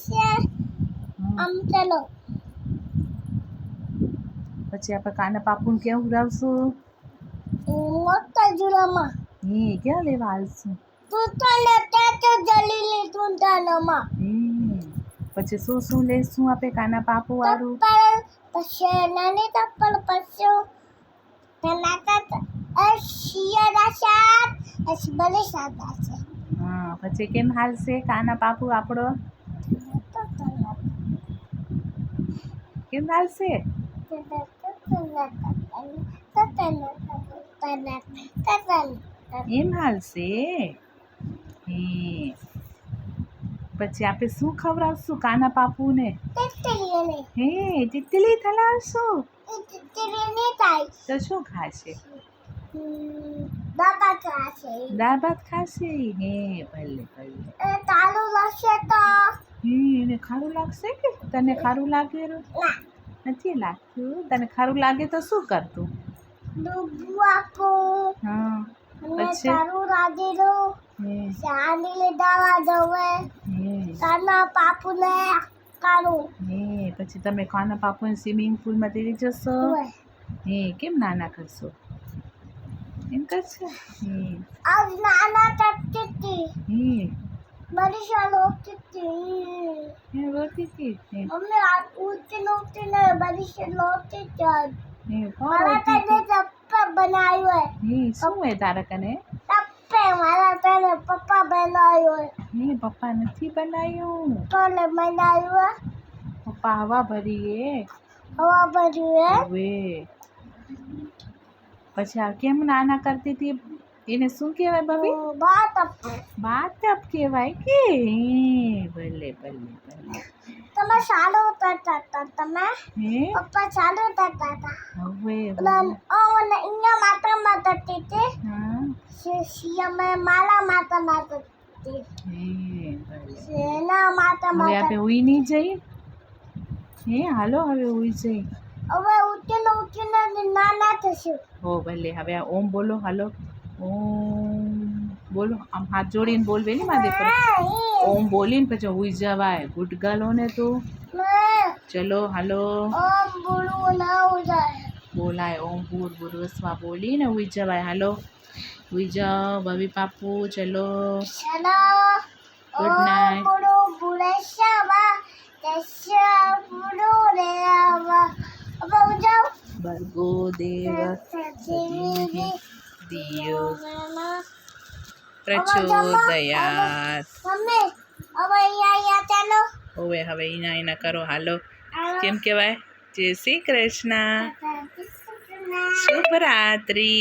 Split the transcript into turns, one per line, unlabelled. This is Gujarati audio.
છે આમ ચાલો
પછી આપણે કાના પાપુને કેવું રાવશું?
મોટા જુલામાં
ક્યાં લેવા હાલશું?
તું તને તે જલી લીધું તનમાં
પછી શું શું લઈશું આપણે કાના પાપુ વાળું?
તપ્પલ પછી નાની તપ્પલ પછી ટમાટા શિયાળા શાક પછી બલી શાક છે.
હા પછી કેમ હાલશે કાના પાપુ આપણો? કેમ હાલશે? એમ હાલશે. પછી આપણે શું ખવડાવશું કાના પાપુને? તિતલી ખવડાવશું. તો શું ખાશે?
દાળ ભાત ખાશે.
દાળ ભાત ખાશે. ભલે ભલે.
તાળું લાગશે તો
એને ખારું લાગશે કે? તને ખારું લાગે? નથી લાગતું. તને ખારું લાગે તો શું કરતું?
ડૂબું આપું.
હા
પછી તારું લાગેલું ચાંદીલે દવા દવે કાના પાપુને કાઢું.
પછી તમે કાના પાપુને સ્વિમિંગ પુલમાં તેડી જશો? કેમ નાના કરશો? એમ કરશે?
આજ નાના તકતી બડી શાલો તકતી
રોતી હતી.
અમને ઉઠતી નહોતી ને બડી શાલો તકતી મારા તને ચપ્પા બનાવ્યો
શું હે તારા કને?
ટપ્પે મારા તને પપ્પા બનાવ્યો
પપ્પા નથી બનાવ્યું.
કોને બનાવ્યો?
પપ્પા હવા ભરી
હવા ભર્યું
હવે પછી આ કેમ નાના કરતી હતી? એને શું કહેવાય બબી? બાથટબ કહેવાય કે? ભલે ભલે ભલે.
તમે ચાલુ કરતા હતા તમે પપ્પા ચાલુ કરતા હતા
હવે
અહીંયા માતા માતા હતી શિયામાં માલા માતા માતા એના માતા
હવે આપણે ઉઈ નહીં જઈ? હાલો હવે ઉઈ જઈ.
હવે ઉઠીને નાના થશું.
ભલે હવે ઓમ બોલો. હાલો ઓમ બોલો. આમ હાથ જોડીને બોલવે ને માથે પર ઓમ બોલીને પછી ઉઈ જવાય. ગુડ ગર્લ ને તું. ચલો હાલો
ઓમ બોલવું ના ઉજાય
બોલાય. ઓમ ભૂર ભૂર્વસ્વા બોલીને ઉઈ જવાય. હાલો ઉઈ જાઓ બબી પાપુ. ચલો ગુડ નાઇટ. ભર્ગો દેવ દિયો પ્રચોદયાત. હવે એના કરો. હાલો કેમ કહેવાય? જય શ્રી કૃષ્ણ. શુભરાત્રિ.